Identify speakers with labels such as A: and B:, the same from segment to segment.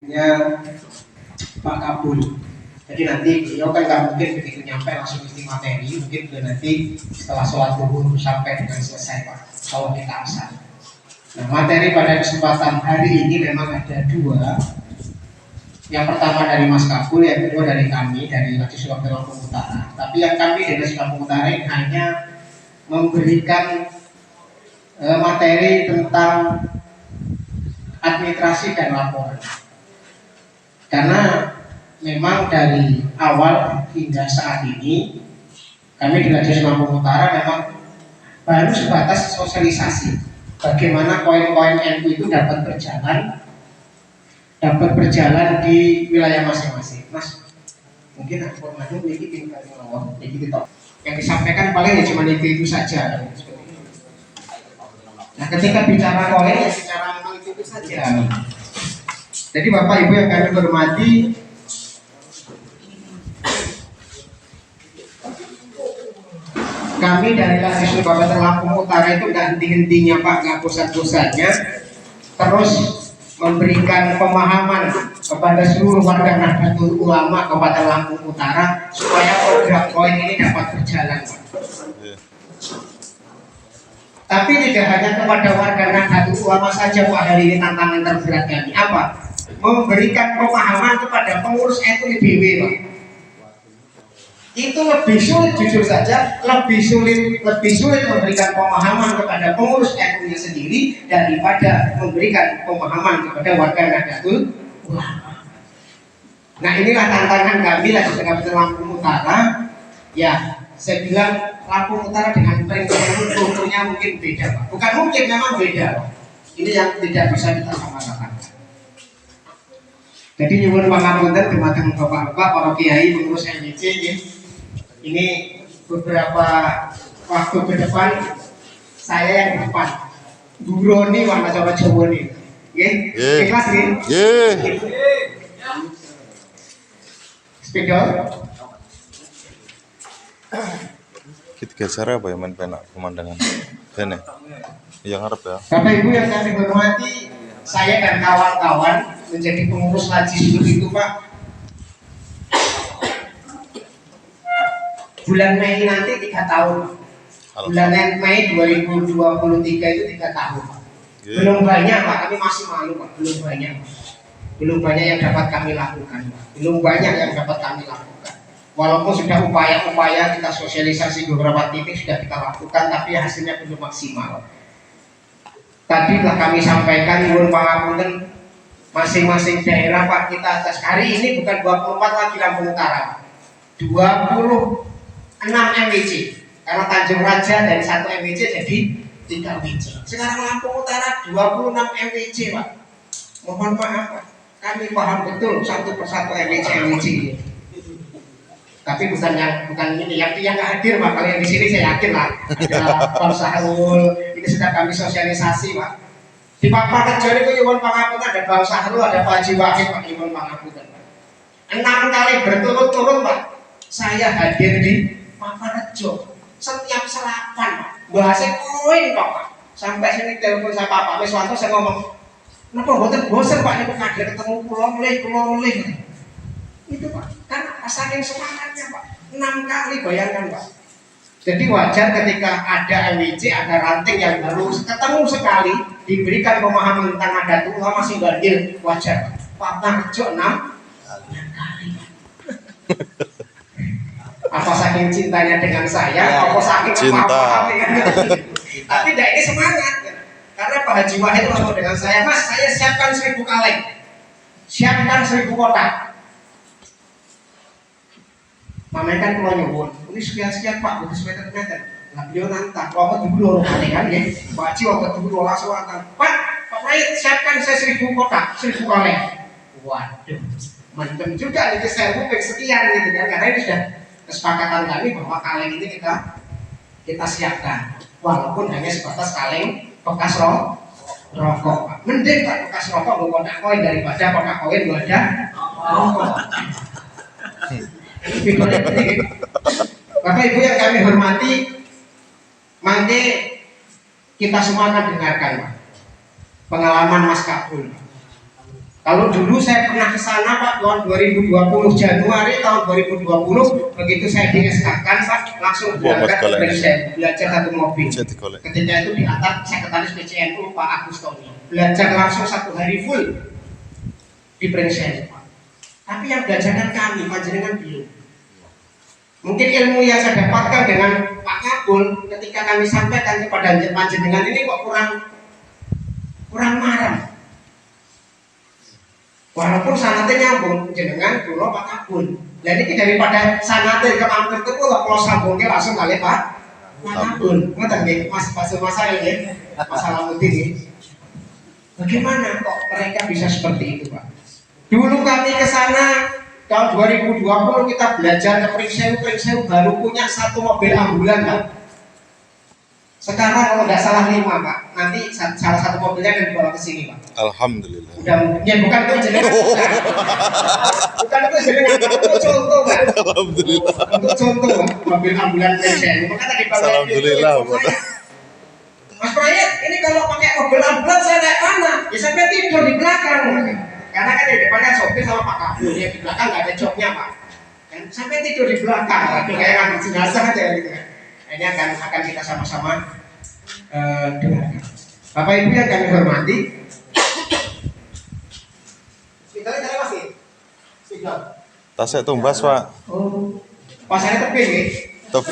A: nya Pak Kabul. Jadi nanti beliau kan nggak mungkin begitu nyampe langsung isi materi, mungkin nanti setelah sholat zuhur sampai dengan selesai Pak. Kalau kita asal. Nah, materi pada kesempatan hari ini memang ada dua. Yang pertama dari Mas Kabul, yang kedua dari kami dari Radio Surabaya Lampung Utara. Tapi yang kami dari Lampung Utara ini hanya memberikan materi tentang administrasi dan laporan. Karena memang dari awal hingga saat ini kami di Radio Lampung Utara memang baru sebatas sosialisasi bagaimana koin-koin NU itu dapat berjalan di wilayah masing-masing. Mas, mungkin aku maju ini tinggal ngomong, ini kita yang disampaikan paling ya cuma itu saja. Nah, ketika bicara koin ya secara memang itu saja. Jadi Bapak Ibu yang kami hormati, kami dari Radio Surabaya Lampung Utara itu nggak henti-hentinya Pak, nggak bosan-bosannya terus memberikan pemahaman kepada seluruh warga Nahdlatul Ulama kepada Lampung Utara supaya program koin ini dapat berjalan Pak. Tapi tidak hanya kepada warga Nahdlatul Ulama saja Pak, hari ini tantangan terberat kami apa? Memberikan pemahaman kepada pengurus NU IBW Pak. Itu lebih sulit, jujur saja lebih sulit memberikan pemahaman kepada pengurus NU-nya sendiri daripada memberikan pemahaman kepada warga Nahdlatul Ulama. Nah, inilah tantangan kami lagi dengan Lampung Utara. Ya, saya bilang Lampung Utara dengan strukturnya mungkin beda Pak. Bukan mungkin, memang beda Pak. Ini yang tidak bisa kita samaratakan. Jadi nyuwun pangapunten dumateng Bapak-bapak para kiai pengurus NWC ya. Ini beberapa waktu ke depan saya yang di depan. Buroni warna coba Jawa nih. Nggih. Ikhlas nggih? Nggih. Spidol.
B: Kita geser apa ya main penak pemandangan. Bene. Yang ngarep ya.
A: Bapak Ibu yang kami hormati, saya dan kawan-kawan menjadi pengurus Laji Sudut itu Pak. Bulan Mei nanti 3 tahun. Bulan Mei 2023 itu 3 tahun. Belum banyak Pak, kami masih malu Pak, belum banyak. Belum banyak yang dapat kami lakukan Pak. Belum banyak yang dapat kami lakukan. Walaupun sudah upaya-upaya kita sosialisasi beberapa titik sudah kita lakukan, tapi hasilnya belum maksimal. Tadi telah kami sampaikan nyuwun pangapunten masing-masing daerah Pak, kita atas hari ini bukan 24 lagi Lampung Utara. 26 MWC. Karena Tanjung Raja dari 1 MWC jadi 3 MWC. Sekarang Lampung Utara 26 MWC Pak. Mohon maaf Pak, kami paham betul satu persatu MWC. Tapi bukan ini yang nggak hadir Pak. Kalau yang di sini saya yakin lah. Ada Pak Sahrul, ini sudah kami sosialisasi Pak. Di Pak Parkejo itu nyuwun pangapunten, ada Bang Sahrul, ada Pak Haji Wahid Pak, nyuwun pangapunten. 6 kali berturut-turut Pak, saya hadir di Pak Parkejo. Setiap serapan Pak, bahasa koin Pak. Sampai sini telepon saya Pak Wiswanto, saya ngomong, kenapa bosan Pak, ini kader ketemu pulau mulai. Itu Pak, karena saking semangatnya Pak, 6 kali bayangkan Pak. Jadi wajar ketika ada MWC, ada ranting yang baru ketemu sekali, diberikan pemahaman tentang Nahdlatul Ulama masih bandil, wajar Pak Parkejo 6 kali. Apa saking cintanya dengan saya, apa saking apa tapi tidak, ini semangat karena Pak Haji Wahid ngomong dengan saya, Mas, saya siapkan 1000 kaleng, siapkan 1000 kotak. Mamanya kan kalau nyuwun, ini sekian Pak, butuh meter. Nah beliau nantang, waktu dulu kaleng kan ya, Pak Haji waktu dulu langsung nantang, Pak Wahid siapkan saya 1000 kotak, 1000 kaleng. Waduh, mantap juga ini saya bukan sekian gitu kan, karena ini sudah kesepakatan kami bahwa kaleng ini kita siapkan, walaupun hanya sebatas kaleng bekas rokok. Mending Pak bekas rokok kotak koin daripada kotak koin gak ada rokok. Bapak Ibu yang kami hormati, mangke kita semua akan dengarkan Pak, pengalaman Mas Kabul. Kalau dulu saya pernah ke sana Pak, tahun 2020 Januari tahun 2020, begitu saya di SK-kan Pak, langsung berangkat ke Bensel, belajar satu mobil. Ketika itu di atas sekretaris PCNU Pak Agus Tony, belajar langsung 1 hari full di Bensel Pak. Tapi yang belajarkan kami, panjenengan belum. Mungkin ilmu yang saya dapatkan dengan Pak Kabul ketika kami sampaikan kepada panjenengan ini kok kurang marah. Walaupun sanatnya nyambung jenengan dulu Pak Kabul. Dan ini daripada sanatnya ke mampir itu kalau sambungnya langsung kali Pak Kabul. Ngerti nggih Mas masa ini masalah ini. Bagaimana kok mereka bisa seperti itu Pak? Dulu kami ke sana tahun 2020 kita belajar ke Pringsewu baru punya 1 mobil ambulan Pak. Sekarang kalau nggak salah 5 Pak, nanti salah satu mobilnya akan dibawa ke sini Pak.
B: Alhamdulillah.
A: Ya bukan itu jenengan. Bukan itu jenengan, untuk contoh Pak.
B: Alhamdulillah.
A: Untuk contoh Pak, mobil ambulan Pringsewu. Maka tadi Pak
B: Alhamdulillah.
A: Mas Proyek, ini kalau pakai mobil ambulan saya naik mana? Ya sampai tidur di belakang. Karena kan di depannya sopir sama Pak Kabul, ya di belakang nggak ada joknya Pak. Dan sampai tidur di belakang, kayak ngambil jenazah aja gitu kan. Ini akan kita sama-sama dengarkan. Bapak Ibu yang kami hormati, spidolnya saya masih spidol.
B: Tasnya tumbas Pak.
A: Oh, pasarnya tepi nih.
B: Tapi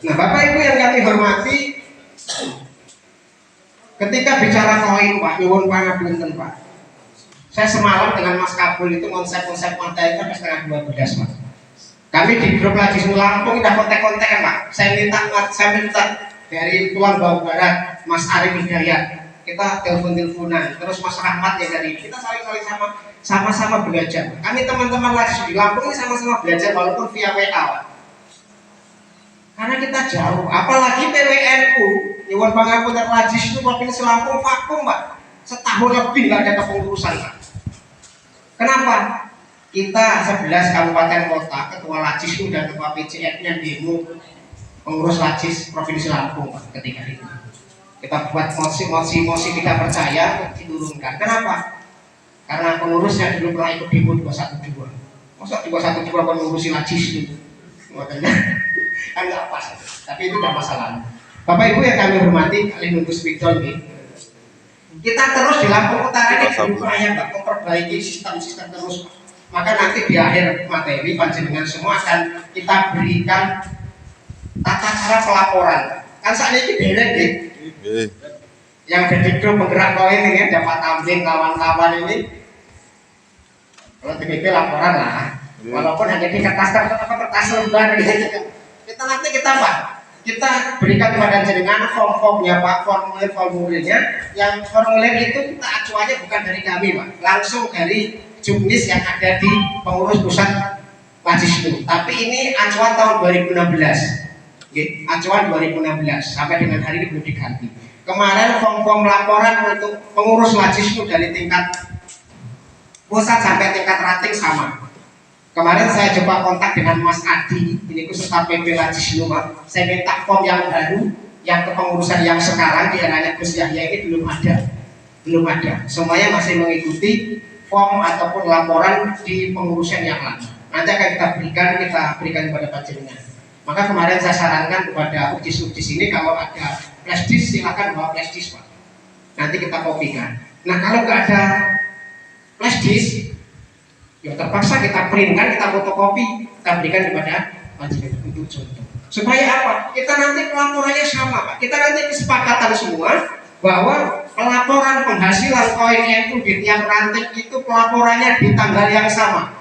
A: Nah, Bapak Ibu yang kami hormati, ketika bicara koin Pak, nyuwun pangapunten Pak. Saya semalam dengan Mas Kabul itu konsep-konsep materi itu setengah 12 Pak. Kami di grup Lajisnu Lampung udah kontak-kontakan Pak. Saya minta dari Tuan Bau Barat, Mas Arif Hidayat. Kita telepon-teleponan. Terus Mas Rahmat yang dari kita saling-saling sama-sama belajar. Kami teman-teman Lajisnu di Lampung ini sama-sama belajar walaupun via WA Pak. Karena kita jauh, apalagi PWNU, Dewan Pangapunten Lajisnu Provinsi Lampung vakum Pak. Setahun lebih nggak ada kepengurusan Pak. Kenapa? Kita 11 kabupaten kota, ketua Lajisnu dan ketua PCN-nya demo pengurus Lajis Provinsi Lampung Pak, ketika itu. Kita buat mosi tidak percaya diturunkan. Kenapa? Karena pengurusnya dulu pernah ikut demo 212. Masa 212 mengurusi Lajisnu? Makanya kan nggak pas. Tapi itu udah masalah. Bapak Ibu yang kami hormati, kali nunggu spidol nih. Kita terus di Lampung Utara ini berupaya Pak memperbaiki sistem-sistem terus. Maka nanti di akhir materi panjenengan semua akan kita berikan tata cara pelaporan. Kan saat ini derek nih. Yang jadi grup penggerak koin ini ada Pak Tamrin, kawan-kawan ini. Kalau TPP laporan lah. Walaupun hanya di kertas lembar gitu. Kita Pak, kita berikan kepada jenengan form-formnya Pak, formulirnya. Yang formulir itu kita acuannya bukan dari kami Pak, langsung dari juknis yang ada di pengurus pusat Lajisnu. Tapi ini acuan tahun 2016. Acuan 2016 sampai dengan hari ini belum diganti. Kemarin form-form laporan untuk pengurus Lajisnu dari tingkat pusat sampai tingkat ranting sama. Kemarin saya coba kontak dengan Mas Adi, ini khususnya PP Lajisnu Pak. Saya minta form yang baru, yang kepengurusan yang sekarang di eranya Gus Yahya ini belum ada. Semuanya masih mengikuti form ataupun laporan di pengurusan yang lama. Nanti akan kita berikan kepada panjenengan. Maka kemarin saya sarankan kepada Ujis ini kalau ada flash disk silakan bawa flash disk Pak. Nanti kita kopikan. Nah kalau nggak ada flash disk, ya terpaksa kita printkan, kita fotokopi, kita berikan kepada panjenengan untuk contoh. Supaya apa? Kita nanti pelaporannya sama Pak. Kita nanti kesepakatan semua bahwa pelaporan penghasilan koin NU di tiap ranting itu pelaporannya di tanggal yang sama.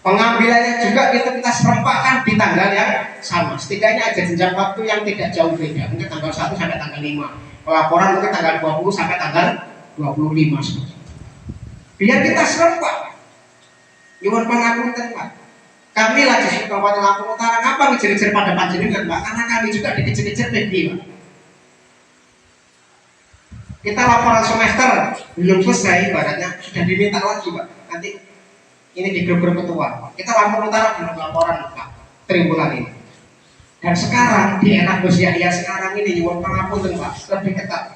A: Pengambilannya juga kita serempakkan di tanggal yang sama. Setidaknya ada jenjang waktu yang tidak jauh beda. Mungkin tanggal 1 sampai tanggal 5. Pelaporan mungkin tanggal 20 sampai tanggal 25. Biar kita serempak. Nyuwun pangapunten Pak. Kami Lajisnu Kabupaten Lampung Utara ngapa ngejar-ngejar pada panjenengan Pak? Karena kami juga dikejar-kejar PB Pak. Kita laporan semester belum selesai, ibaratnya sudah diminta lagi Pak. Nanti ini di grup-grup ketua. Kita Lampung Utara belum laporan Pak, triwulan ini. Dan sekarang di era Gus Yahya sekarang ini nyuwun pangapunten Pak, lebih ketat.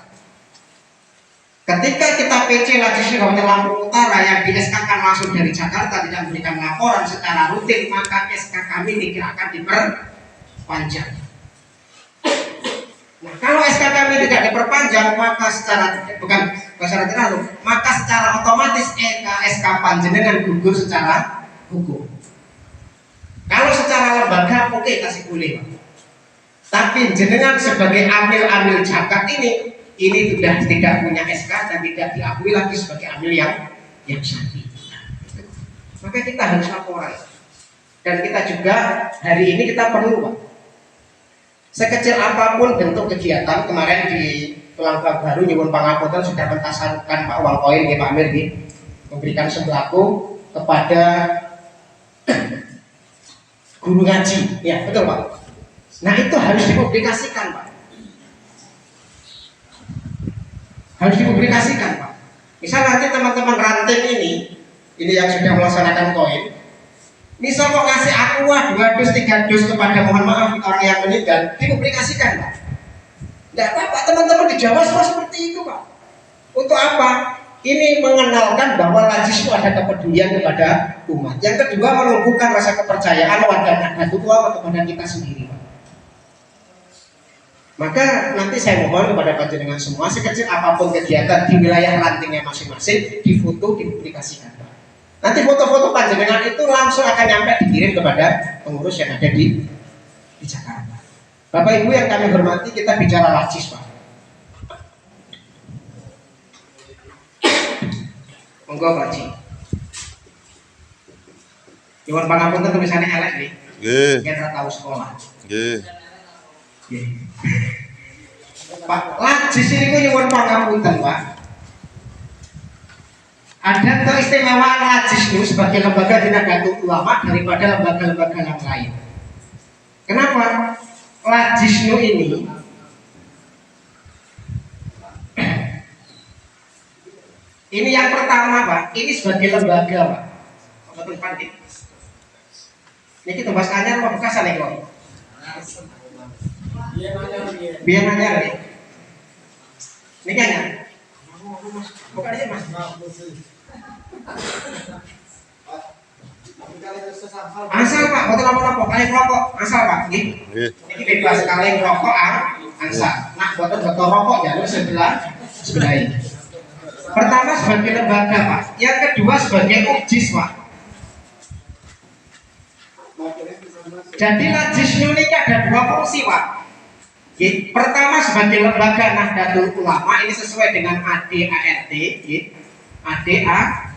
A: Ketika kita PC Lajis Kabupaten Lampung Utara yang di SK-kan langsung dari Jakarta tidak memberikan laporan secara rutin, maka SK kami tidak akan diperpanjang. Nah, kalau SK kami tidak diperpanjang, maka maka secara otomatis SK panjenengan gugur secara hukum. Kalau secara lembaga oke, kasih boleh, Pak. Tapi jenengan sebagai amil zakat ini sudah tidak punya SK dan tidak diakui lagi sebagai amil yang syar'i. Maka kita harus laporan. Dan kita juga hari ini kita perlu, Pak. Sekecil apapun bentuk kegiatan, kemarin di Pelangga Baru nyuwun pangapunten sudah mentasarukan Pak uang koin nggih Pak Amir nggih, memberikan sembako kepada guru ngaji. Ya, betul Pak. Nah, itu harus dipublikasikan, Pak. Harus dipublikasikan, Pak. Misal nanti teman-teman ranting ini yang sudah melaksanakan koin, misal kok ngasih aqua 2 dus 3 dus kepada mohon maaf orang yang meninggal, dipublikasikan, Pak. Tidak apa-apa, teman-teman di Jawa semua seperti itu, Pak. Untuk apa? Ini mengenalkan bahwa Lajis itu ada kepedulian kepada umat. Yang kedua, menumbuhkan rasa kepercayaan warga Nahdlatul Ulama kepada kita sendiri, Pak. Maka nanti saya mohon kepada panjenengan semua, sekecil apapun kegiatan di wilayah rantingnya masing-masing, difoto, dipublikasikan, Pak. Nanti foto-foto panjenengan itu langsung akan nyampe dikirim kepada pengurus yang ada di Jakarta. Bapak Ibu yang kami hormati, kita bicara Lajis, Pak. Monggo Pak Ji. Nyuwun pangapunten tulisannya elek nih.
B: Nggih.
A: Yen ora tahu sekolah.
B: Nggih.
A: Pak, Lajis ini nyuwun pangapunten, Pak. Ada keistimewaan Lajis itu sebagai lembaga di Nahdlatul Ulama daripada lembaga-lembaga yang lain. Kenapa? Lajis ini yang pertama, Pak. Ini sebagai lembaga, Pak. Betul Pak. Ini kita bahas anyar apa bekasan nih, Pak? Biar nanya nih. Ini kan ya? Bukan aja, Mas. Asal Pak, betul apa-apa, kalian rokok, asal Pak, gini. Ini bebas kalian rokok, asal. Nah, botol rokok jalur sebelah ini. Pertama sebagai lembaga, Pak. Yang kedua sebagai ujis, Pak. Jadi Lajis ini ada 2 fungsi, Pak. Pertama sebagai lembaga Nahdlatul Ulama, ini sesuai dengan ADART, ADART.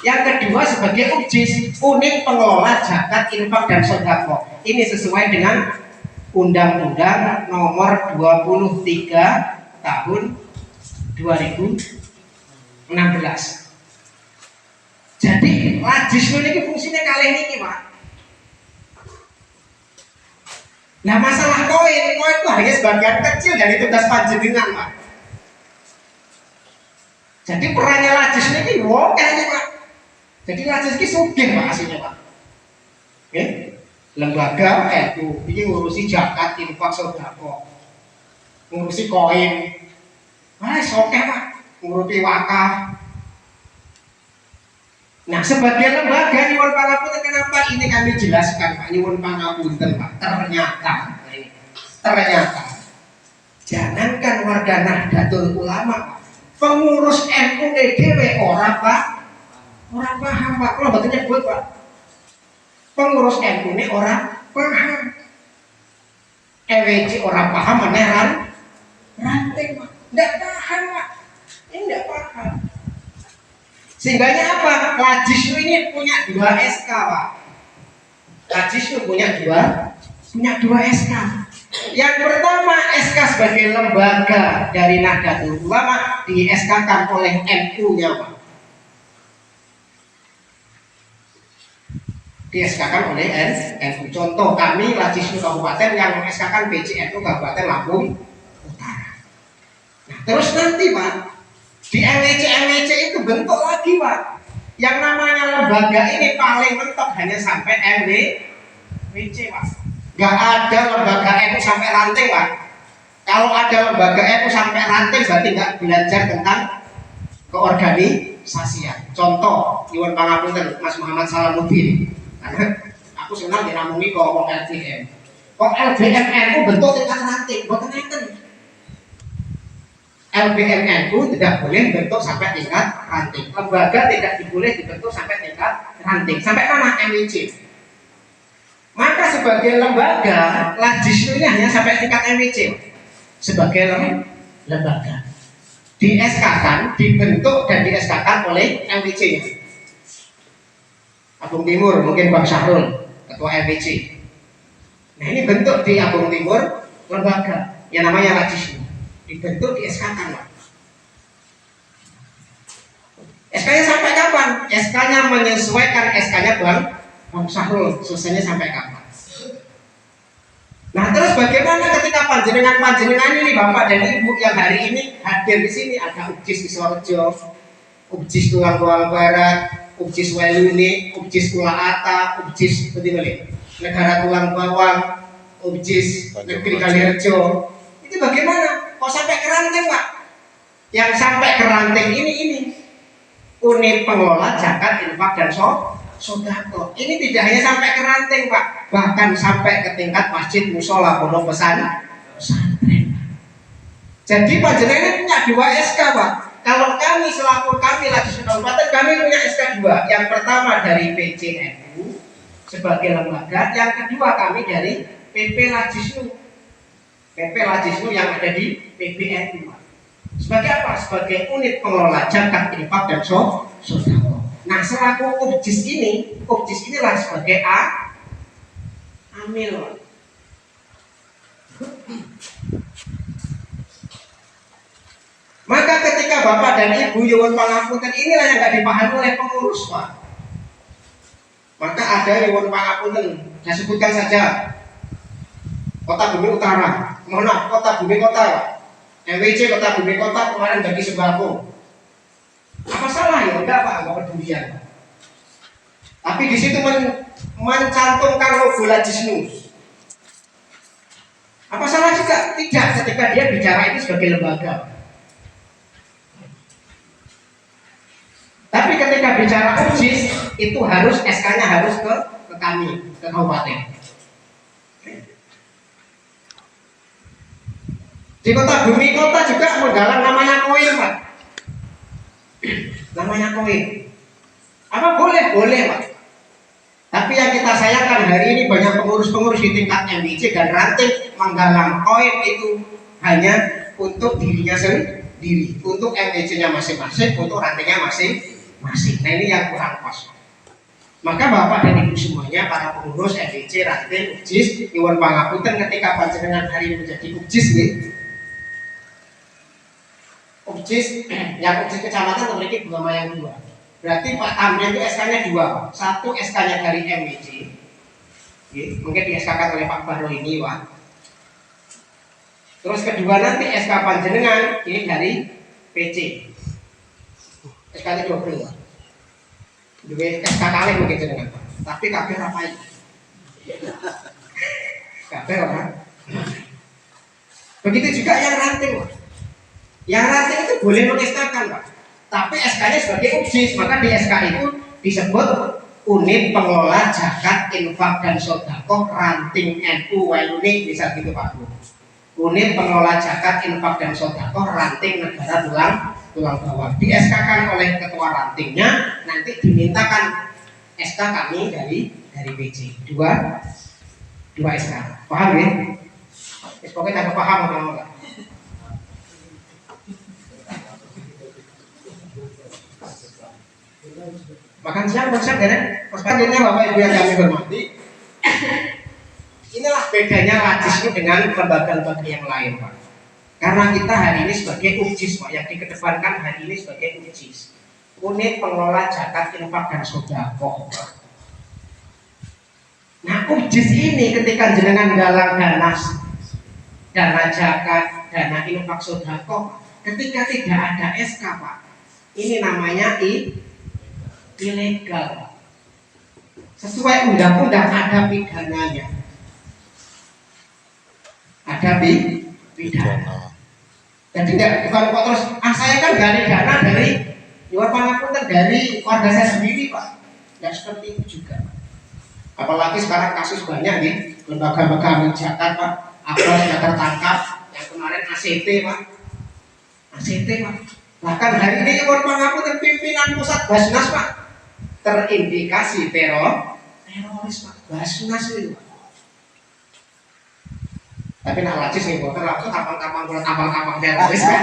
A: Yang kedua sebagai ujis, unit pengelola zakat, infak dan sedekah. Ini sesuai dengan Undang-Undang Nomor 23 Tahun 2016. Jadi Lajis ini fungsinya kali ini, Pak. Nah, masalah koin itu hanya sebagian kecil dari tugas panjenengan, Pak. Jadi perannya Lajis ini kayaknya, Pak. Jadi Lajis ini sugih, Pak, aslinya, Pak. Oke? Lembaga itu ini ngurusi zakat, infak, sedekah, ngurusi koin. Oke, Pak. Ngurusi wakaf. Nah, sebagai lembaga nyuwun pangapunten, kenapa ini kami jelaskan, Pak? Nyuwun pangapunten, Pak. Ternyata jangankan warga Nahdlatul Ulama, pengurus NU dhewe orang paham, Pak. Kalau betul nyebut, Pak, pengurus NU ini orang paham. EWC orang paham, meneran ranting, Pak. Tidak paham, Pak. Ini tidak paham. Sehingganya apa? Lajis ini punya 2 SK, Pak. Lajis itu punya dua SK. Yang pertama, SK sebagai lembaga dari Nahdlatul Ulama di SK-kan oleh NU-nya, Pak. Di SK-kan oleh NU. Contoh kami Lajis Kabupaten yang SK-kan PCNU Kabupaten Lampung Utara. Nah, terus nanti, Pak, di MWC itu bentuk lagi, Pak. Yang namanya lembaga ini paling mentok hanya sampai MWC, Pak. Gak ada lembaga NU sampai ranting, Pak. Kalau ada lembaga NU sampai ranting berarti nggak belajar tentang keorganisasian. Contoh, Iwan Pangapunten, Mas Muhammad Salamuddin. Karena aku senang diramungi kok LBM. Kok LBM NU bentuk tingkat ranting, bukan ngeten. LBM NU tidak boleh bentuk sampai tingkat ranting. Lembaga tidak boleh dibentuk sampai tingkat ranting. Sampai mana MIC? Maka sebagai lembaga, Lajisnu ini hanya sampai tingkat MIC. Sebagai lembaga di SK-kan, dibentuk dan di SK-kan oleh MWC-nya. Abung Timur, mungkin Bang Syahrul, ketua MWC. Nah ini bentuk di Abung Timur lembaga yang namanya Lajisnu, dibentuk di SK-kan. SK-nya sampai kapan? SK-nya menyesuaikan SK-nya Bang Syahrul, selesainya sampai kapan? Nah terus bagaimana ketika panjenengan ini Bapak dan Ibu yang hari ini hadir di sini, ada UJIS Iswarejo, UJIS Tulang Barat, UJIS Weluni, UJIS Kulaata, UJIS Negara Tulang Bawang, UJIS Negeri Kalirejo. Itu bagaimana? Kok sampai ke ranting Pak? Yang sampai ke ranting ini unit pengelola zakat, infak dan sodako. Ini tidak hanya sampai ke ranting Pak, bahkan sampai ke tingkat masjid, musola, pondok pesantren. Jadi panjenengan punya 2 SK Pak. Kalau kami selaku kami Lajisnu Kabupaten, kami punya SK 2. Yang pertama dari PCNU sebagai lembaga, yang kedua kami dari PP Lajisnu. PP Lajisnu yang ada di PBNU Pak. Sebagai apa? Sebagai unit pengelola zakat, infak dan sodako. Nah selaku UJIS inilah sebagai amil. Maka ketika Bapak dan Ibu Iwan Pangapunten inilah yang tidak dipahami oleh pengurus Pak. Maka ada Iwan Pangapunten, saya sebutkan saja, Kota Bumi Utara, Kota Bumi Kota, MWC Kota Bumi Kota kemarin bagi sembako. Apa salah ya? Enggak Pak, enggak pedulian. Tapi di situ mencantumkan logo Lajisnu. Apa salah juga? Tidak, ketika dia bicara itu sebagai lembaga. Tapi ketika bicara UJIS itu harus SK-nya harus ke kami, ke kabupaten. Di Kota Bumi Kota juga menggalang namanya koin Pak. Namanya koin. Apa boleh? Boleh Pak. Tapi yang kita sayangkan hari ini banyak pengurus-pengurus di tingkat MIC dan ranting menggalang koin itu hanya untuk dirinya sendiri, untuk MIC-nya masing-masing, untuk rantingnya masing-masing. Nah ini yang kurang pas. Maka Bapak dan Ibu semuanya, para pengurus MIC, ranting, UJIS, Iwan Pangapunten, ketika panjenengan hari ini menjadi UJIS nih, UJIS, yang UJIS kecamatan memiliki nama yang 2. Berarti Pak Tamrin itu SK-nya 2. Satu SK-nya dari MWC, mungkin di SK-kan oleh Pak Baro ini Pak. Terus kedua nanti SK panjenengan ini dari PC. SK-nya double Pak. Juga SK kalian mungkin jenengan Pak. Tapi kabeh rapai. Kabeh orang. Begitu juga yang ranting Pak. Yang ranting itu boleh meng-SK-kan Pak. Tapi SK-nya sebagai UJIS, maka di SK itu disebut unit pengelola zakat, infak dan sodako ranting NU Weluni, bisa gitu Pak Bu. Unit pengelola zakat, infak dan sodako ranting negara tulang bawang. Di SK-kan oleh ketua rantingnya, nanti dimintakan SK kami dari PC. Dua SK. Paham ya? Pokoknya tak paham atau enggak? Makan siang konsep ya, selanjutnya Bapak Ibu yang kami hormati, inilah bedanya Lajisnu dengan lembaga-lembaga yang lain Pak. Karena kita hari ini sebagai UJIS Pak, yang dikedepankan hari ini sebagai UJIS, unit pengelola zakat, infak dan sodako. Nah UJIS ini ketika jenengan galang dana zakat, dana infak sodako, ketika tidak ada SK Pak, ini namanya ilegal. Sesuai undang-undang ada pidananya. Ada
B: pidana.
A: Jadi bukan kok terus, saya kan gali dana dari luar Pangapunten, dari keluarga saya sendiri Pak. Ya seperti itu juga. Apalagi sekarang kasus banyak nih, lembaga-lembaga menjaga Pak, Apros sudah tertangkap, yang kemarin ACT Pak, ACT Pak. Bahkan hari ini luar Pangapunten pimpinan pusat Basnas Pak, terindikasi teroris Pak, Basnas itu Pak. Tapi nak lacis nih, bukan aku tampang-tampang teroris kan.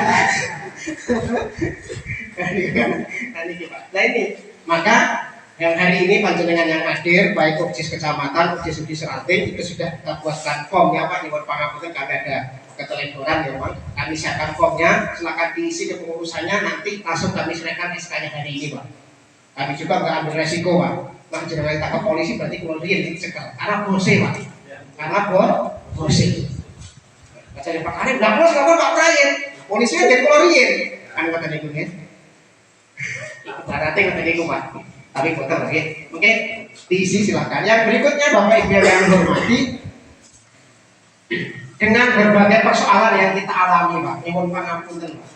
A: Nah ini, maka yang hari ini panjenengan yang hadir, baik Obsis Kecamatan, Obsis Seratin, itu sudah kita buatkan form ya Pak, di Pangapunten kami ada keteledoran ya Pak. Kami siapkan formnya, silakan diisi ke pengurusannya, nanti langsung kami serahkan SK-nya hari ini Pak. Kami juga nggak ambil resiko Pak. Nah jangan ditangkap polisi berarti kemudian dicekal, karena bose Pak, karena bose. Kata Pak Karim, nggak bos kamu Pak Prayen, polisinya jadi keluarin, kan kata dia kan. Ibaratnya kata dia Pak. Tapi betul lagi, oke, diisi silakan. Yang berikutnya Bapak Ibu yang hormati, dengan berbagai persoalan yang kita alami Pak, nyuwun pangapunten Pak.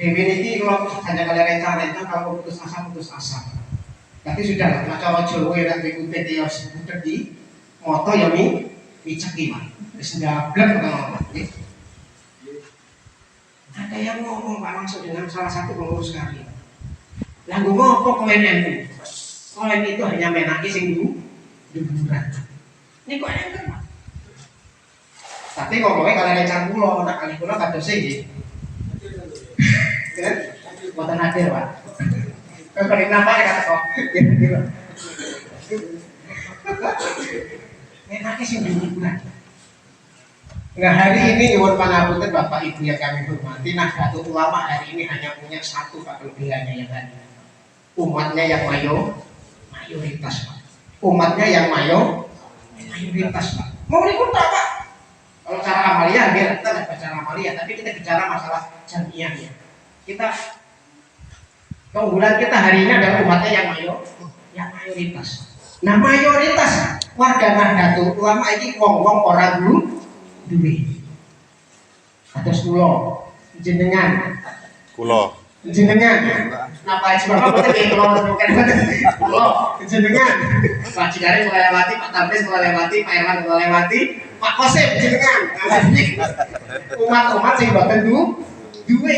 A: Definisi kalau hanya kalian rencana kalau putus asa. Tapi sudah lah, macam Jawa yang diikuti yang sebut di moto yang diceki Pak. Sedablek kalau ada yang ngomong Pak langsung dengan salah satu pengurus kami. Lah gue ngopo kolen NU. Kolen itu hanya menaki sing duburan. Ini kok yang Pak. Tapi ngomongnya kalian rencana pulau, nak kali pulau kados sing kan? Buatan hadir Pak. Kalau kenapa ya kata kok? Menaki sing duburan. Nah hari ini Nyuwun Pangapunten Bapak Ibu yang kami hormati, Nahdlatul Ulama hari ini hanya punya satu Pak kelebihannya yang tadi. Umatnya yang mayoritas Pak. Umatnya yang mayoritas Pak. Mau ikut Pak? Kalau cara amalia biar kita tidak bicara amalia, tapi kita bicara masalah jamiahnya. Kita keunggulan kita hari ini adalah umatnya yang mayoritas. Nah mayoritas warga Nahdlatul Ulama ini wong-wong orang dulu. Duwe atas kulo jenengan napa sebab apa tadi kulo jenengan Pak Cidari melewati, Pak Tabes melewati, Pak Erwan melewati, Pak Kosep jenengan umat sing boten duwe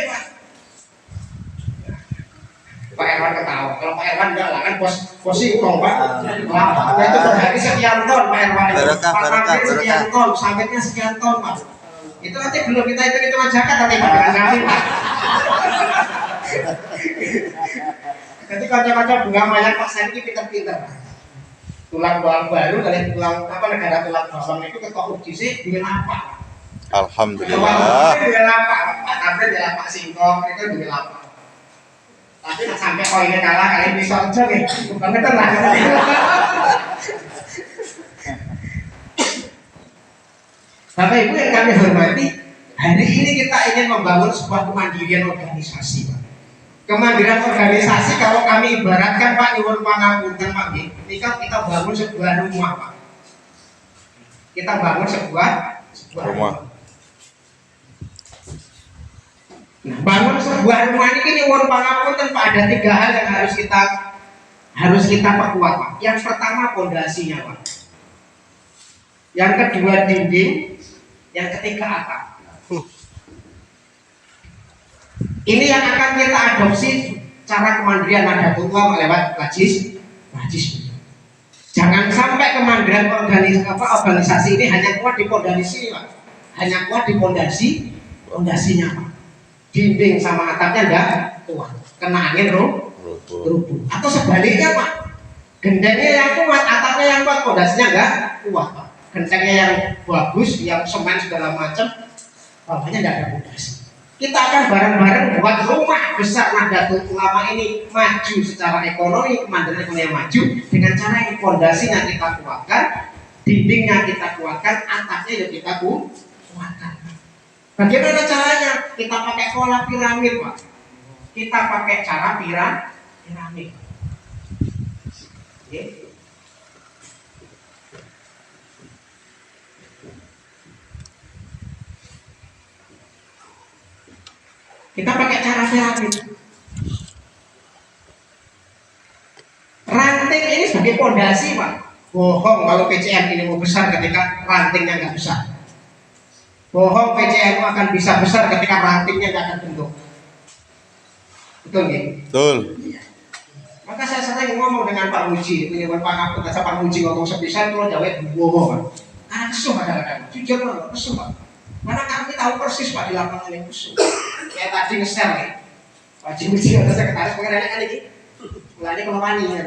A: Pak Erwan ketawa. Kalau Pak Erwan enggak lah kan posisi kurang Pak. Nah, itu berarti sekian ton Pak Erwan. Pak Tabes sekian ton, sawitnya sekian ton Pak. Itu nanti belum kita hitung zakat nanti Pak dengan kami Pak. Jadi kaca-kaca bunga mayat Pak Sani ini pinter-pinter Pak. Tulang bawang baru kalian tulang negara tulang bawang itu ketok UJC duwe lapak.
B: Alhamdulillah.
A: Duwe lapak. Pak Tabes duwe lapak singkong itu duwe lapak. Tapi nak sampai koinnya kalah kalian bisa aja nih, bukan tenang. Bapak Ibu yang kami hormati, hari ini kita ingin membangun sebuah kemandirian organisasi, Pak. Kemandirian organisasi kalau kami ibaratkan Pak Nyuwun Pangapunten Pak, ini kan kita bangun sebuah rumah Pak. Kita bangun sebuah rumah. Bangun sebuah rumah ini Nyuwun Pangapunten Pak, ada 3 hal yang harus kita perkuat Pak. Yang pertama pondasinya Pak. Yang kedua dinding, yang ketiga atap. Ini yang akan kita adopsi cara kemandirian Nahdlatul Ulama lewat majlis. Jangan sampai kemandirian organisasi ini hanya kuat di pondasi Pak. Hanya kuat di pondasinya Pak. Dinding sama atapnya enggak kuat, kena angin rubuh. Atau sebaliknya Pak, gentengnya yang kuat, atapnya yang kuat, pondasinya enggak kuat Pak. Gentengnya yang bagus, yang semen segala macam, bawahnya enggak ada pondasi. Kita akan bareng-bareng buat rumah besar Nahdlatul Ulama ini maju secara ekonomi, kemandirian ekonomi yang maju dengan cara yang pondasinya kita kuatkan, dindingnya kita kuatkan, atapnya juga kita kuatkan. Bagaimana caranya? Kita pakai pola piramid Pak. Kita pakai cara piramid. Okay. Kita pakai cara piramid. Ranting ini sebagai pondasi, Pak. Bohong kalau PCM ini mau besar ketika rantingnya nggak besar. Bohong PCM akan bisa besar ketika rantingnya nggak terbentuk. Betul nggak?
B: Betul.
A: Maka saya sering ngomong dengan Pak Muji, ini Pak Kapten, Pak Muji ngomong sepisah kalau jawab bohong, Pak. Karena kesuh kadang-kadang, jujur loh, kesuh, Pak. Karena kami tahu persis Pak di lapangan yang kesuh. Kayak tadi nge-share nih, Pak Muji ada sekretaris pengen kan ini, mulanya kalau wani ya.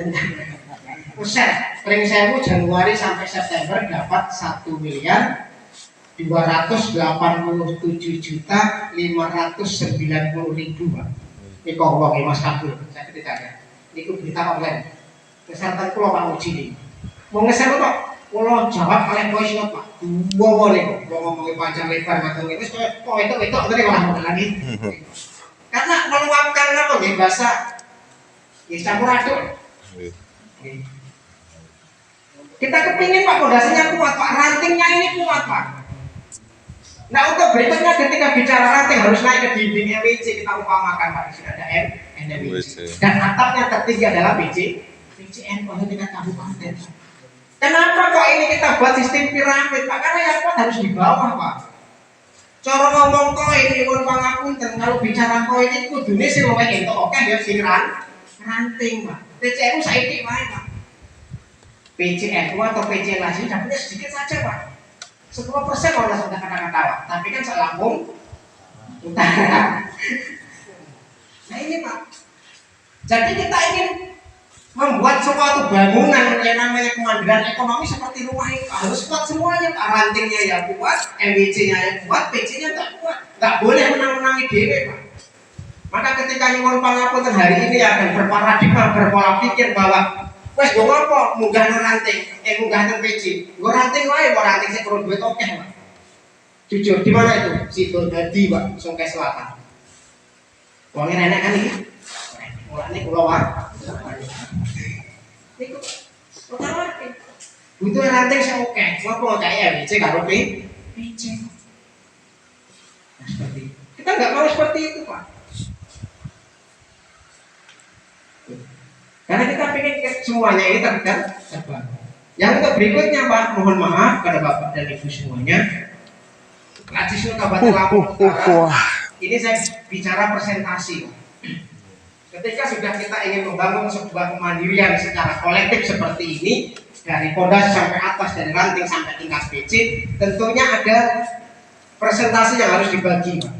A: Nge-share, ring sewu Januari sampai September dapat 1.287.590.000, Pak. Ini kok uangnya Mas Kabul, saya ditanya. Ini berita online. Kesehatan pulau Pak Muji ini. Mau ngeser kok? Pulau jawab kalian voice note Pak. Dua boleh kok. Mau ngomongin panjang lebar macam itu. Kok itu tadi malah mau lagi. Karena meluapkan apa ya bahasa? Ya campur aduk. Kita kepingin Pak pondasinya kuat Pak. Rantingnya ini kuat Pak. Nah untuk berikutnya ketika bicara ranting harus naik ke dinding MWC kita umpamakan Pak. Sudah ada MWC. Dan atapnya tertinggi adalah BCN pada tingkat kabupaten. Kenapa kok ini kita buat sistem piramid Pak? Karena yang kuat harus di bawah Pak. Cara ngomong kok ini pun pangapunten kalau bicara kok ini kudune sing luwih entuk oke dia sing ranting Pak. PCN saiki wae Pak. PCN atau PCN lagi dapatnya sedikit saja Pak. 10% kalau sudah kata-kata, tapi kan saya Lampung Utara. Nah ini Pak. Jadi kita ingin membuat suatu bangunan yang namanya kemandirian ekonomi seperti rumah ini harus kuat semuanya Pak. Rantingnya ya kuat, MWC-nya ya kuat, PC-nya nggak kuat. Nggak boleh menang-menangi dewe Pak. Maka ketika nyuwun pangapunten hari ini akan berparadigma, berpola pikir bahwa wes gue apa munggah ranting, munggah nang PC. Gue ranting wae, gue ranting sing perlu duit oke Pak. Jujur di mana itu? Situ Dadi Pak, Sungkai Selatan. Wongnya nenek kan iki. Mulane kula wae. Niku utawa butuh ranting sing oke. Ngopo kayak MWC karo PC. Nah, seperti itu. Kita nggak mau seperti itu Pak. Karena kita pengen semuanya ini terbangun. Yang berikutnya Pak, mohon maaf pada Bapak dan Ibu semuanya. Lajis Kabupaten Lampung Utara. Ini saya bicara presentasi. Ketika sudah kita ingin membangun sebuah kemandirian secara kolektif seperti ini, dari pondasi sampai atas, dari ranting sampai tingkat PC, tentunya ada presentasi yang harus dibagi Pak.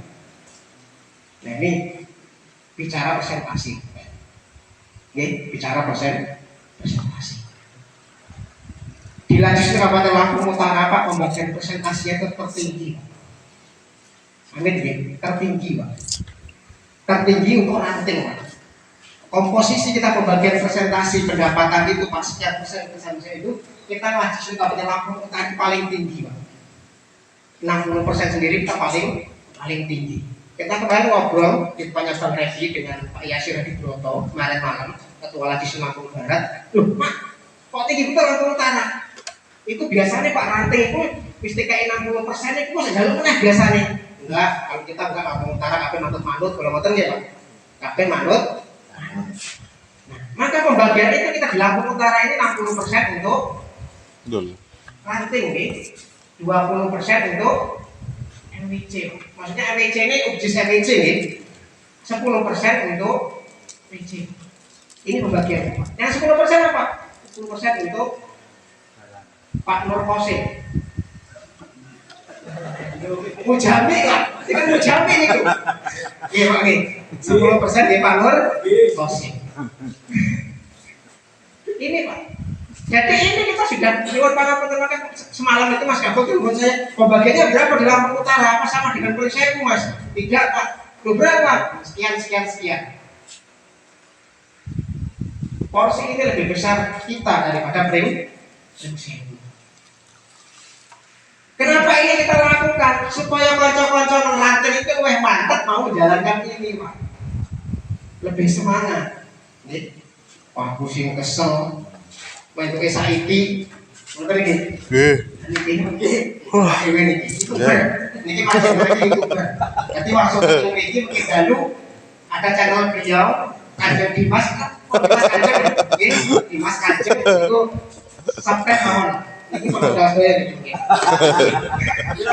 A: Nah ini bicara presentasi. Oke, bicara presentasi. Di Lajis Kabupaten Lampung Utara Pak, pembagian presentasinya tertinggi. Amin ya, tertinggi Pak. Tertinggi untuk ranting Pak. Komposisi kita pembagian presentasi pendapatan itu Pak, sekian persen itu kita Lajis Kabupaten Lampung Utara paling tinggi Pak. 60% sendiri kita paling tinggi. Kita kemarin ngobrol di depannya Bang Revi dengan Pak Yasir Hadi Broto kemarin malam, Ketua Lajis Lampung Barat. Loh Pak, kok tinggi betul Lampung Utara? Itu biasanya Pak ranting itu istikai 60% itu masih jalur mana biasanya? Enggak, kalau kita enggak Lampung Utara, kabeh manut-manut, kalau ngoten ya Pak. Kabeh manut. Nah, maka pembagian itu kita di Lampung Utara ini 60% untuk ranting nih, 20% untuk MWC. Maksudnya MWC ini objek MWC nih, 10% untuk PC. Ini pembagiannya Pak. Yang 10% apa? 10% untuk Pak Nur Kosim. Mujami lah, ini kan Mujami itu. Iya Pak nih, 10% dia Pak Nur Kosim. Ini Pak. Jadi ini kita sudah lewat pangapunten semalam itu Mas Gabung telepon saya, pembagiannya berapa di Lampung Utara? Apa sama dengan Polisiku Mas? Tidak Pak. Loh berapa? Sekian. Porsi ini lebih besar kita daripada Polisiku. Kenapa ini kita lakukan? Supaya kanca-kanca ranting itu mantap mau menjalankan ini Pak. Lebih semangat. Nih, wah pusing kesel. Bentuknya saiki, ngerti ini? Ini. Itu Ini Mas Hendra YouTuber. Jadi langsung ke ini mungkin dulu ada channel beliau Kanjeng Dimas. Dimas Kanjeng, Dimas Kanjeng itu sampai tahun. Ini udah saya di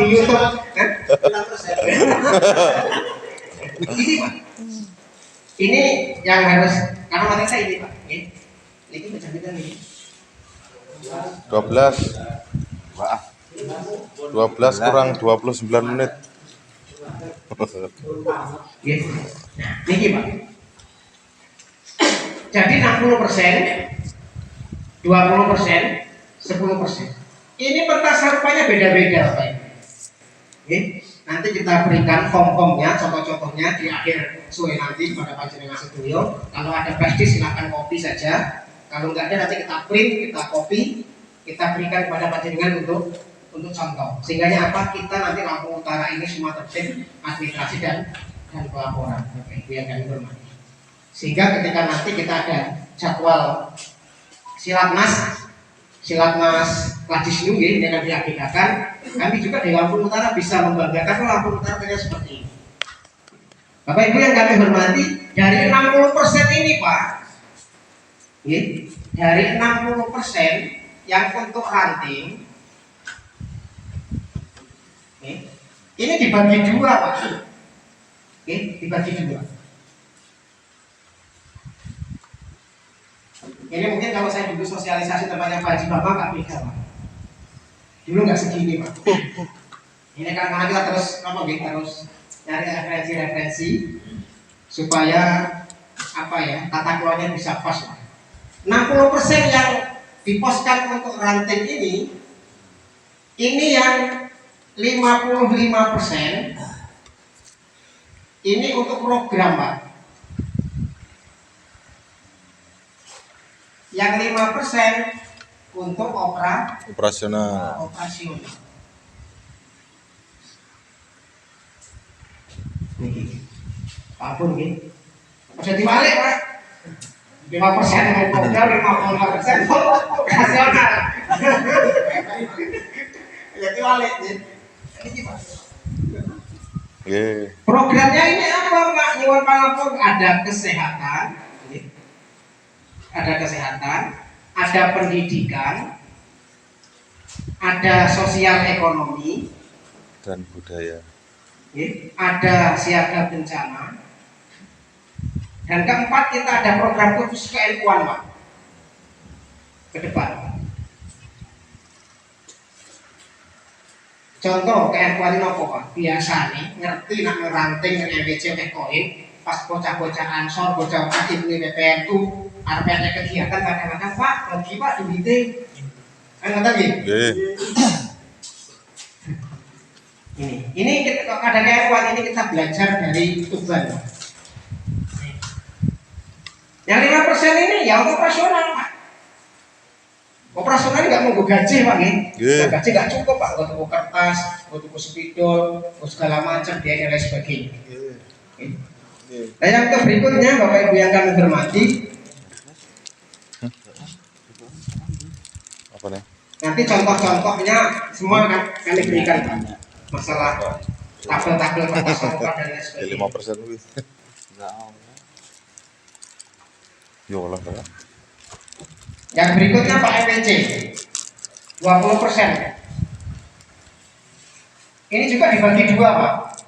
A: YouTube. Ini Pak. Ini yang harus karena materi saya ini Pak. Ini macam-macam ini.
B: 12 kurang 29 menit.
A: Ini Pak. Jadi 60%, 20%, 10%. Ini petasan rupanya beda-beda Pak. Nanti kita berikan form-formnya, contoh-contohnya di akhir sore nanti pada panjenengan sedoyo. Kalau ada plastik silakan copy saja. Kalau nggak ada nanti kita print, kita copy, kita berikan kepada panjenengan untuk contoh. Sehingga apa? Kita nanti Lampung Utara ini semua tertib, administrasi dan pelaporan. Itu yang kami hormati. Sehingga ketika nanti kita ada jadwal silatnas Lajisnu yang akan diagitakan, kami juga di Lampung Utara bisa membanggakan Lampung Utara dengan seperti ini. Bapak Ibu yang kami hormati, dari 60% ini Pak, dari 60% yang untuk ranting, ini dibagi dua Pak, dibagi dua. Ini mungkin kalau saya dulu sosialisasi tempatnya Pak Haji Bapak nggak beda Pak. Dulu nggak segini Pak. Ini karena kita terus terus nyari referensi supaya tata kelolanya bisa pas Pak. 60% yang diposkan untuk ranting ini yang 55% ini untuk program Pak. Yang 5% untuk operasional. Ampun nih. Bisa dibalik Pak. 5% untuk program, 55% untuk operasional. Jadi balik nih. Ini gimana? Programnya ini apa Pak? Nyuwun pangapun ada kesehatan. Ada pendidikan, ada sosial ekonomi
B: dan budaya,
A: ada siaga bencana, dan keempat kita ada program khusus keilmuan Pak ke depan. Contoh keilmuan ini apa Pak? Biasa nih ngerti nak ngeranting NWC koin pas bocah-bocah ansor, bocah-bocah ilmu PPN itu ada kegiatan kadang-kadang Pak, lagi Pak di meeting. Kan kata gitu. Ini kita ada keilmuan ini kita belajar dari Tuban. Yang 5% ini ya operasional Pak. Operasional nggak mau gaji Pak nih. Gaji nggak cukup Pak, untuk kertas, untuk spidol, segala macam biaya dan lain sebagainya. Nah yang berikutnya Bapak Ibu yang kami hormati,
B: apa nih?
A: nanti contoh-contohnya semua akan kami berikan masalah tabel-tabel kertas dan lain sebagainya.
B: 5% lebih. Yolah Pak.
A: Yang berikutnya Pak MPC 20%. Ini juga dibagi dua Pak.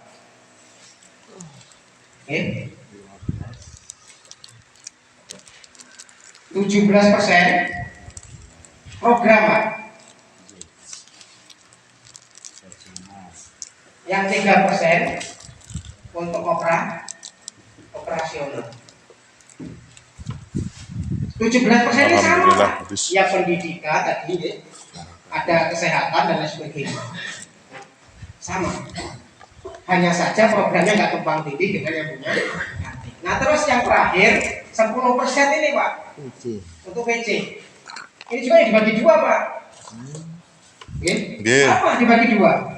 A: 17% program Pak. Yang 3% untuk operasional. 17% ini sama Pak. Ya pendidikan tadi ada kesehatan dan lain sebagainya. Sama. Hanya saja programnya nggak tumpang tindih dengan yang punya. Nah terus yang terakhir 10% ini Pak untuk PC. Ini juga dibagi dua Pak. Apa dibagi dua?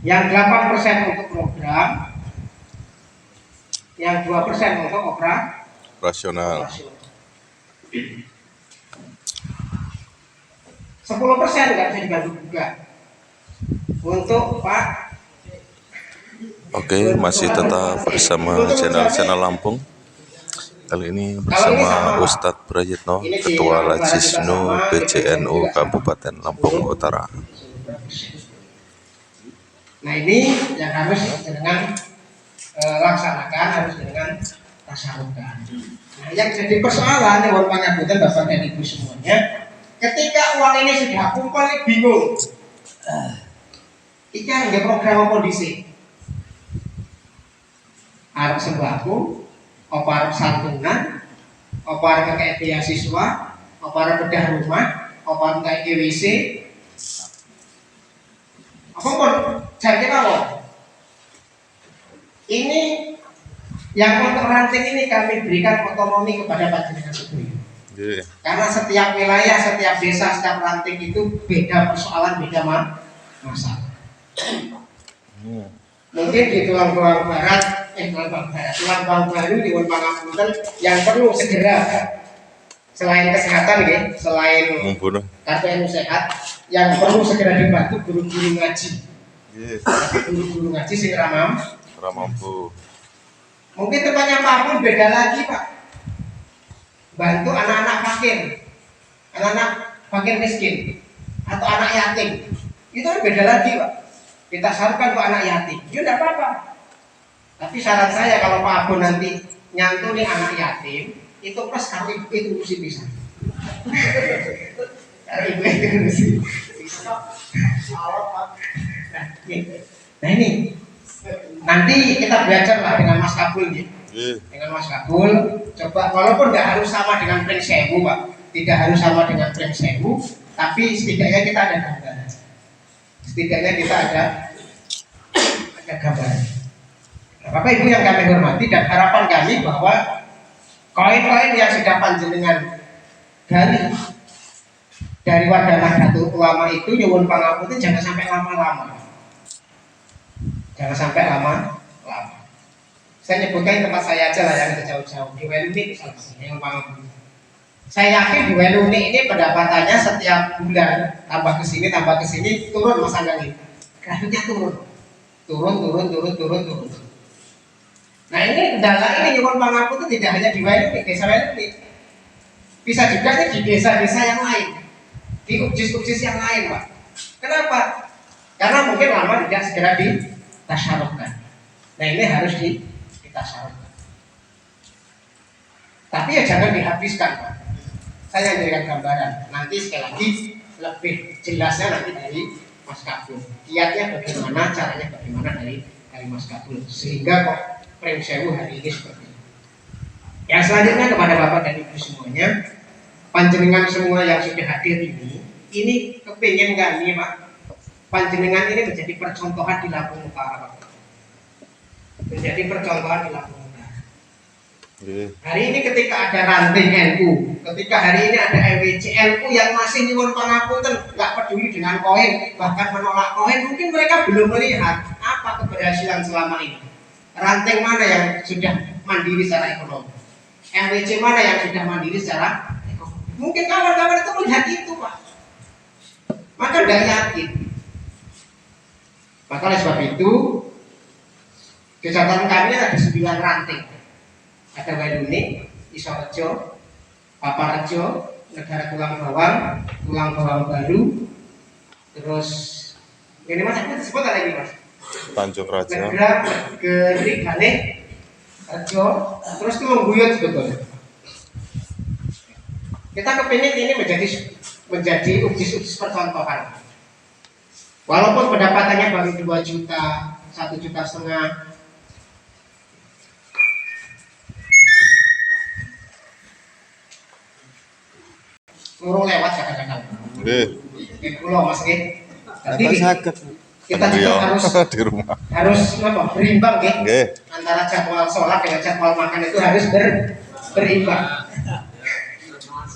A: Yang 8% untuk program, yang 2% untuk operasional. 10% nggak bisa dibagi juga untuk Pak
B: Oke, masih tetap bersama channel Lampung. Kali ini bersama Ustadz Prayitno, Ketua Lajisnu PCNU Kabupaten Lampung Utara.
A: Nah ini yang harus dengan laksanakan, harus dengan tasarufkan. Nah yang jadi persoalan yang pangapunten Bapak dan Ibu semuanya, ketika uang ini sudah kumpul bingung. Iki ada program apa dhisik? Arep sembako, apa arep santunan, apa arep kayak beasiswa, apa arep bedah rumah, apa arep kayak WC. Apa pun jadi apa? Ini yang untuk ranting ini kami berikan otonomi kepada panjenengan sedaya. Karena setiap wilayah, setiap desa, setiap ranting itu beda persoalan, beda masalah. Mungkin di Tulang Bawang Barat, Tulang Bawang Baru di Pangapunten yang perlu segera selain kesehatan ya, selain kartu yang sehat, yang perlu segera dibantu guru-guru ngaji. Tapi guru-guru ngaji sing mampu. Mungkin tempatnya Pak pun beda lagi Pak. Bantu anak-anak fakir miskin, atau anak yatim. Itu kan beda lagi Pak. Kita sarankan untuk anak yatim, ya tidak apa-apa. Tapi saran saya kalau Pak Abu nanti nyantuni anak yatim, itu plus kalau ibu itu mesti bisa. Kalau ibu itu mesti bisa. Nah ini, nanti kita belajar lah dengan Mas Kabul ya. Dengan Mas Kabul, coba walaupun tidak harus sama dengan Pring Sewu Pak, tidak harus sama dengan Pring Sewu, tapi setidaknya kita ada gambaran. Setidaknya kita ada gambaran. Bapak Ibu yang kami hormati dan harapan kami bahwa koin-koin yang sudah panjenengan dari warga Nahdlatul Ulama itu nyuwun pangapunten jangan sampai lama-lama. Jangan sampai lama-lama. Saya nyebutkan tempat saya aja lah yang jauh-jauh di Weluni misalnya yang pangapunten. Saya yakin di Weluni ini pendapatannya setiap bulan tambah ke sini turun Mas Anggang ini. Grafiknya turun. Nah ini kendala ini nyuwun pangapunten tidak hanya di Weluni, desa Weluni. Bisa juga nih di desa-desa yang lain, di ujis-ujis yang lain Pak. Kenapa? Karena mungkin lama tidak segera ditasarufkan. Nah ini harus ditasarufkan. Tapi ya jangan dihabiskan Pak. Saya memberikan gambaran. Nanti sekali lagi lebih jelasnya nanti dari Mas Kabul. Kiatnya bagaimana, caranya bagaimana dari Mas Kabul. Sehingga kok Pring Sewu hari ini seperti ini. Yang selanjutnya kepada Bapak dan Ibu semuanya, panjenengan semua yang sudah hadir ini kepingin kami Pak, panjenengan ini menjadi percontohan di Lampung Utara Pak. Menjadi percontohan di Lampung Utara. Hari ini ketika ada ranting NU, ketika hari ini ada LWC NU yang masih nyuwun pangapunten, nggak peduli dengan koin, bahkan menolak koin, mungkin mereka belum melihat apa keberhasilan selama ini. Ranting mana yang sudah mandiri secara ekonomi? LWC mana yang sudah mandiri secara ekonomi? Mungkin kawan-kawan itu melihat itu Pak. Maka tidak yakin. Maka oleh sebab itu, kesatuan kami ada 9 ranting. Ada Weluni, Isorejo, Paparejo, Negara Tulang Bawang Baru, terus ini Mas itu disebut apa lagi Mas?
B: Tanjung Raja,
A: Negara Geri Galih, Rejo, terus itu Mengguyut sebetulnya. Kita kepingin ini menjadi ujis-ujis percontohan. Walaupun pendapatannya baru 2 juta, 1,5 juta, turun lewat kadang-kadang. Pulau Mas Nggih. Jadi kita juga harus berimbang ya. Antara jadwal sholat dengan jadwal makan itu harus berimbang.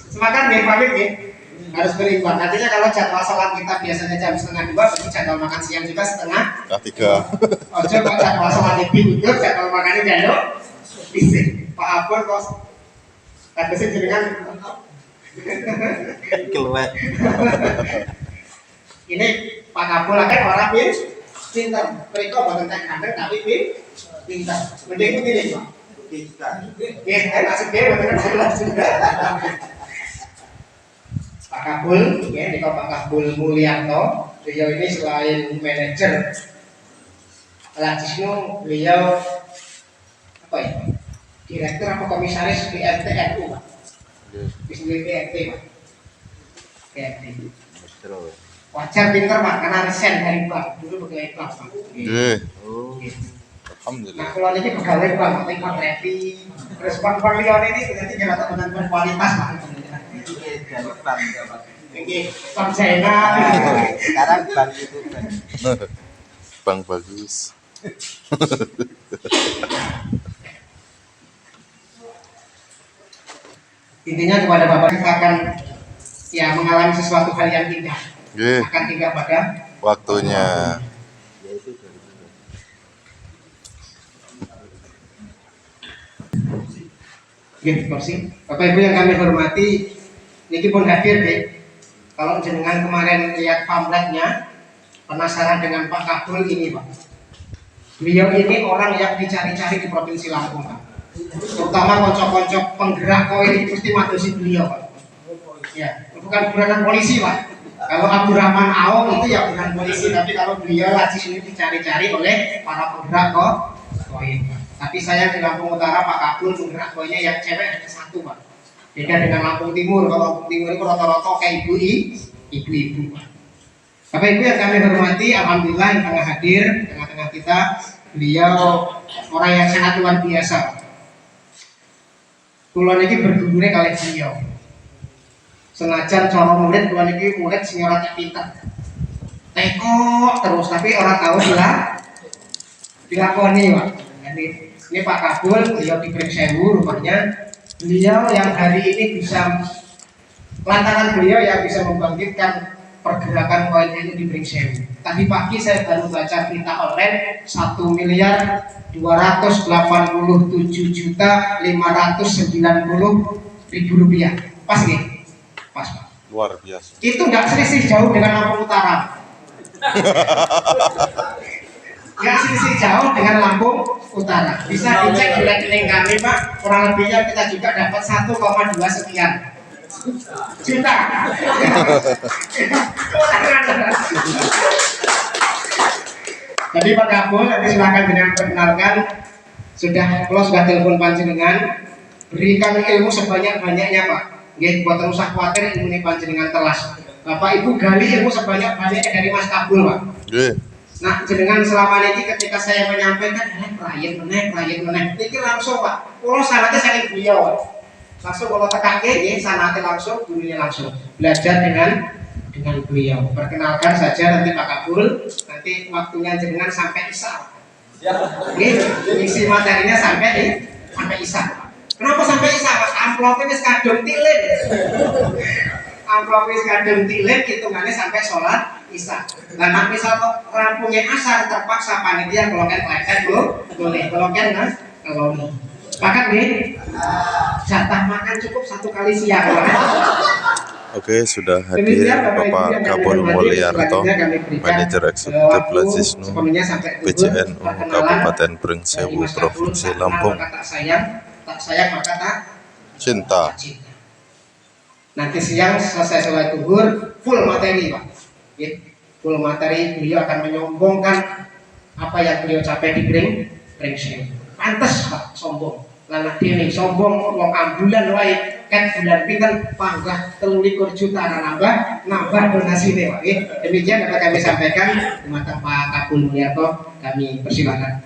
A: Semakan nih pamit ya. Harus berimbang. Artinya kalau jadwal sholat kita biasanya jam 1:30, berarti jadwal makan siang juga 1:30. Ojo kok jadwal sholat lebih gugur, jadwal makannya jadwal bisik. Pak Abon kok tegese jenengan
C: Keluar.
A: Ini Pak Kabul kan orang Pintar, mereka bukan tak kandang tapi pintar. Mending itu pilih Pak. Ya, nasib dia benar jelas juga. Pak Kabul, ya, ini Pak Kabul Mulyanto. Beliau ini selain manajer Lacisno, beliau apa ya? Direktur apa komisaris BRTNU Pak? Bisnis BRT Pak. BRT. Wajar pintar Pak, karena resign dari Bank. Dulu pegawai Bank Pak.
B: Alhamdulillah.
A: Nah, kalau ini pegawai Bank, tapi Bank Revi. Terus Bank Leon ini berarti kira teman berkualitas Pak. Ini Bank China.
C: Sekarang bank itu kan.
B: Bang bagus.
A: Intinya kepada Bapak kita akan ya mengalami sesuatu hal yang indah. Akan indah pada
B: Waktunya.
A: kursi. Bapak Ibu yang kami hormati, niki pun hadir deh. Kalau jenengan kemarin lihat pamfletnya, penasaran dengan Pak Kabul ini Pak. Beliau ini orang yang dicari-cari di Provinsi Lampung Pak. Terutama kocok-kocok penggerak koin pasti madosi beliau Pak. Ya, bukan buronan polisi Pak. Kalau Abdurrahman Aom itu ya bukan polisi, tapi kalau beliau Lacis ini dicari-cari oleh para penggerak koin. Tapi saya di Lampung Utara Pak Kabul penggerak koinnya yang cewek ada satu Pak. Beda dengan Lampung Timur. Kalau Lampung Timur itu rata-rata kayak ibu-ibu Pak. Bapak Ibu yang kami hormati, alhamdulillah yang tengah hadir tengah-tengah kita, beliau orang yang sangat luar biasa. Kulon ini bergurune kali beliau. Senajan cara murid kulon ini murid sing ora pinter. Teko terus tapi orang tahu dilakoni Pak. Jadi ini Pak Kabul, beliau di Pringsewu rumahnya. Beliau yang hari ini bisa lantaran beliau yang bisa membangkitkan pergerakan koin ini di Pringsewu. Tadi pagi saya baru baca berita online 1.287.590.000 rupiah. Pas nih? Pas Pak.
B: Luar biasa.
A: Itu nggak selisih jauh dengan Lampung Utara. Nggak selisih jauh dengan Lampung Utara. Bisa dicek di rekening kami Pak. Kurang lebihnya kita juga dapat 1,2 sekian juta. Jadi Pak Kabul nanti silakan dengan perkenalkan. Kalau sudah telepon panjenengan, berikan ilmu sebanyak-banyaknya Pak. Nggih, buat usah khawatir ilmu ini panjenengan telas. Bapak Ibu gali ilmu sebanyak-banyaknya dari Mas Kabul Pak. Nah, jenengan selama ini ketika saya menyampaikan, rakyat meneh, ini langsung Pak. Kalau sanatnya saya beliau Pak. Langsung kalau tekake ya sanate langsung, gurunya langsung belajar dengan beliau. Perkenalkan saja nanti Pak Kabul, nanti waktunya jenengan sampai isya. Isi materinya sampai isya. Kenapa sampai isya? Amplopnya wis kadung tilin. Amplopnya wis kadung tilin hitungannya sampai sholat isya. Lah nek misal rampungnya asar terpaksa panitia keloken leket boleh keloken Mas. Kalau pakat nih, jatah makan cukup 1 kali siang.
B: Oke, sudah hadir Bapak Kabul Mulyanto, Manajer Eksekutif Lacisno PCNU Kabupaten Pringsewu, Provinsi Lampung.
A: Tak sayang maka tak
B: Cinta.
A: Nanti siang selesai sholat zuhur full materi Pak. Full materi beliau akan menyombongkan apa yang beliau capai di Pringsewu. Pantes Pak sombong. Lanak dini sombong wong ambulan wae kan bulan pinten panggah 23 juta nambah donasine Pak. Demikian dapat kami sampaikan. Matang Pak Kabul Mulyanto, kami persilakan.